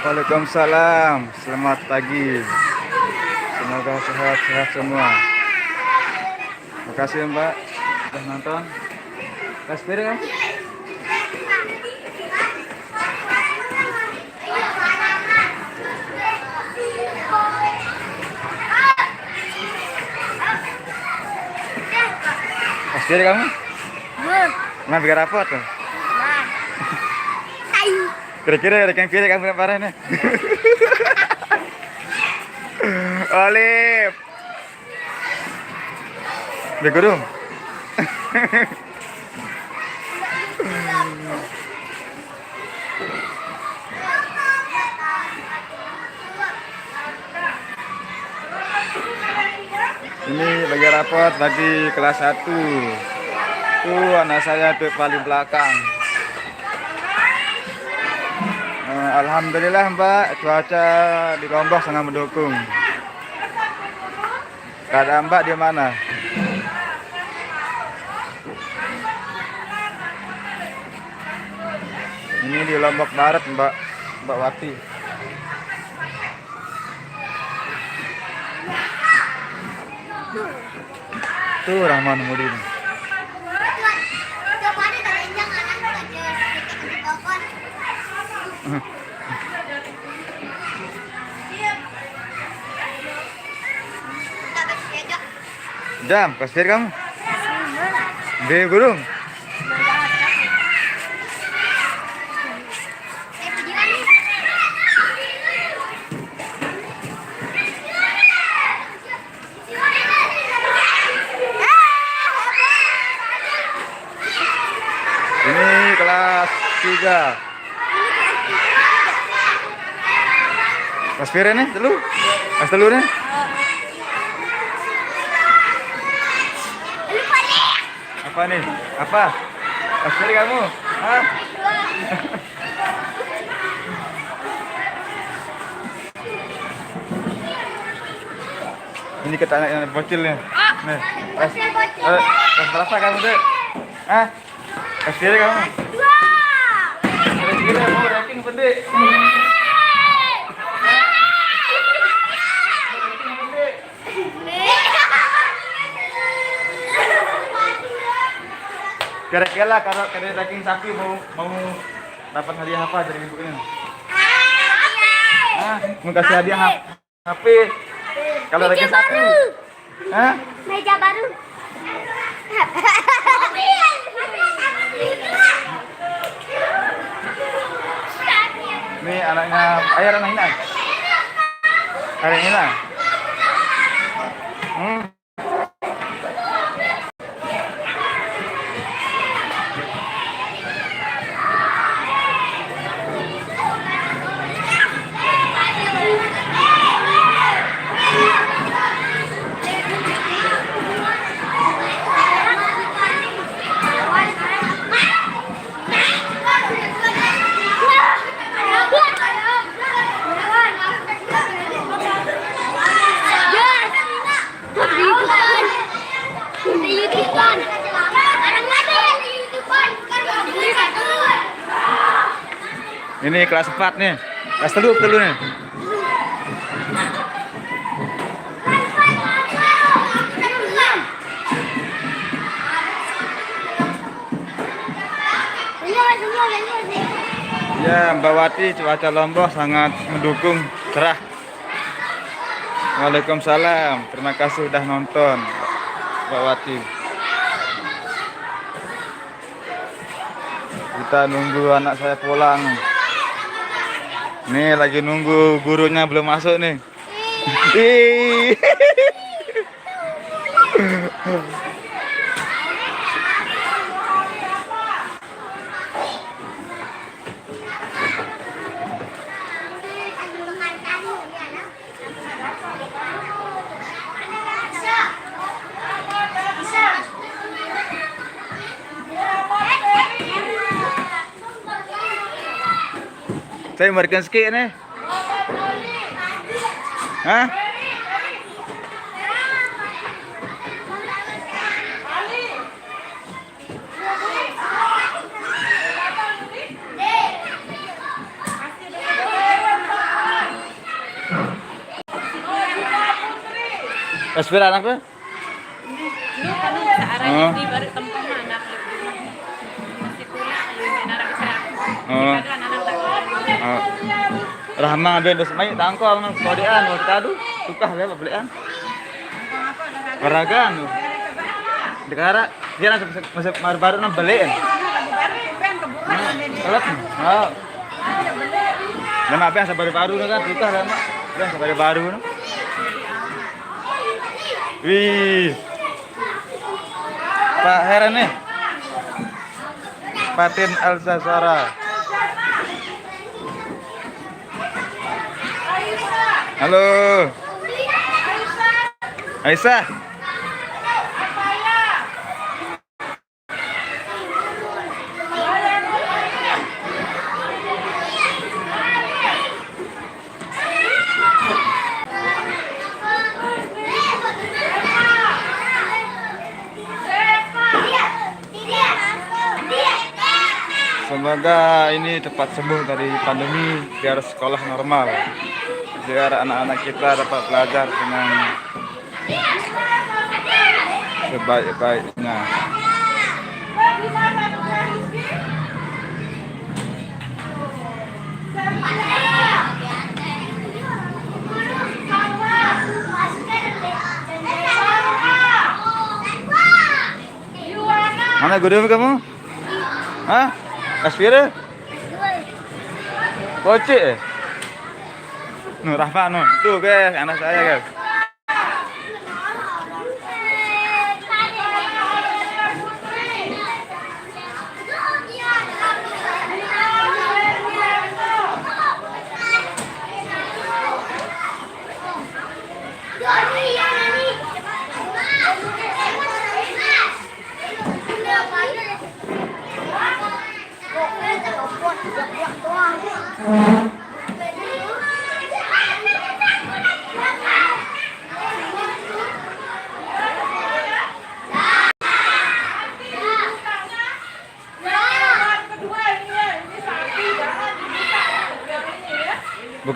Waalaikumsalam, selamat pagi. Semoga sehat-sehat semua. Makasih Mbak, sudah nonton. Kasih piring ya? Kasih piring kamu? Nah, biar rapot tuh. Kira-kira ada yang piring kamu parah nih. Olip. Di gurung. Ini bagi rapot bagi kelas 1. Tuh anak saya tuh paling belakang. Alhamdulillah Mbak, cuaca di Lombok sangat mendukung. Keadaan Mbak di mana? Ini di Lombok Barat Mbak Wati. Tuh Rahman Mudin. Jam, kasir kamu? Di gurung. Ini kelas 3. Kelas pira nih? Telu? Kelas telu nih? Apa nih? Apa? Kelas pira kamu? Hah? Ini kata anak bocil nih. Nih. Kelas berapa kamu deh? Hah? Kelas pira kamu? Kelas pira kamu ranking pendek. Kira-kira kalau kalian daging sapi mau dapat hadiah apa dari ibu ini? Mau kasih hadiah HP. Kalau daging sapi. Hah? Meja baru. Ini anaknya ayah anak ini. Hari ini lah. Ini kelas 4 nih. Kelas telu nih. Ya, Mbak Wati, cuaca Lombok sangat mendukung, cerah. Waalaikumsalam. Terima kasih sudah nonton, Mbak Wati. Kita nunggu anak saya pulang. Nih lagi nunggu gurunya belum masuk nih. Saya memberikan sikit nih. Hah? Kasih anak tuh? Lu kan searahnya di baru tempat mana masih tulis di menara besar. Ada anak-anak tak. Rahma ben dos mai tangkol nang kodean waktu tadu tukah le belian. Waragan. Dekara dia masih baru nang beliin. Kelap. Oh. Nama apa yang sabari baru kan tukah lama. Yang sabari baru. Wih. Pak Heran nih. Patin Alsasara. Halo. Aisyah. Semoga ini cepat sembuh dari pandemi biar sekolah normal, biar anak-anak kita dapat belajar dengan sebaik-baiknya. Mana guru kamu? Hah? Aspire? Kocik? Nuh, Rahma, nuh. Tuh guys, anak saya guys.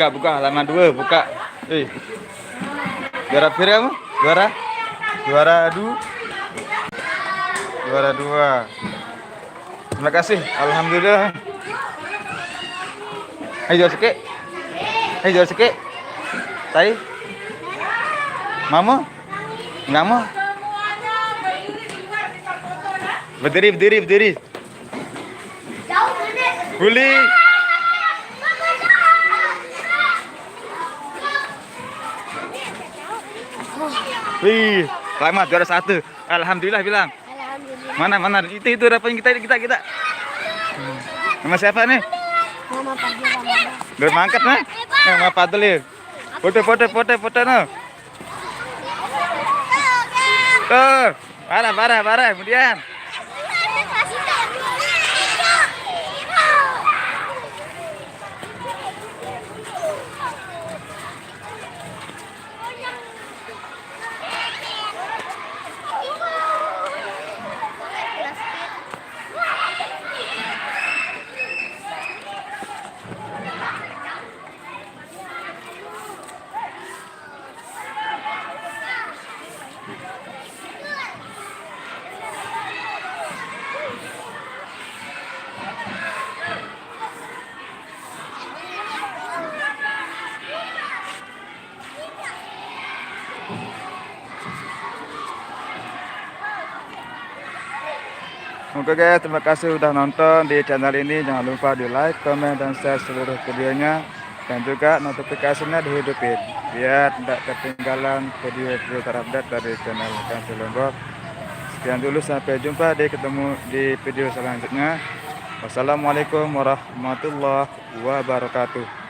Buka halaman 2, buka. Juara bir kamu? Juara 2. Terima kasih. Alhamdulillah. Ayo jual seke. Tai. Mama? Enggak mau? Berdiri. Buli. Wih, selamat juara 1. Alhamdulillah bilang. Alhamdulillah. Mana? Itu harapan kita. Nama siapa nih? Mama Padel. Udah mangkat nah? Nama Padel ya. Foto no. Tuh, parah. Kemudian. Oke guys, terima kasih udah nonton di channel ini. Jangan lupa di like, komen, dan share seluruh videonya. Dan juga notifikasinya dihidupin biar tidak ketinggalan video-video terupdate dari channel Kansi Lombok. Sekian dulu, sampai jumpa ketemu di video selanjutnya. Wassalamualaikum warahmatullahi wabarakatuh.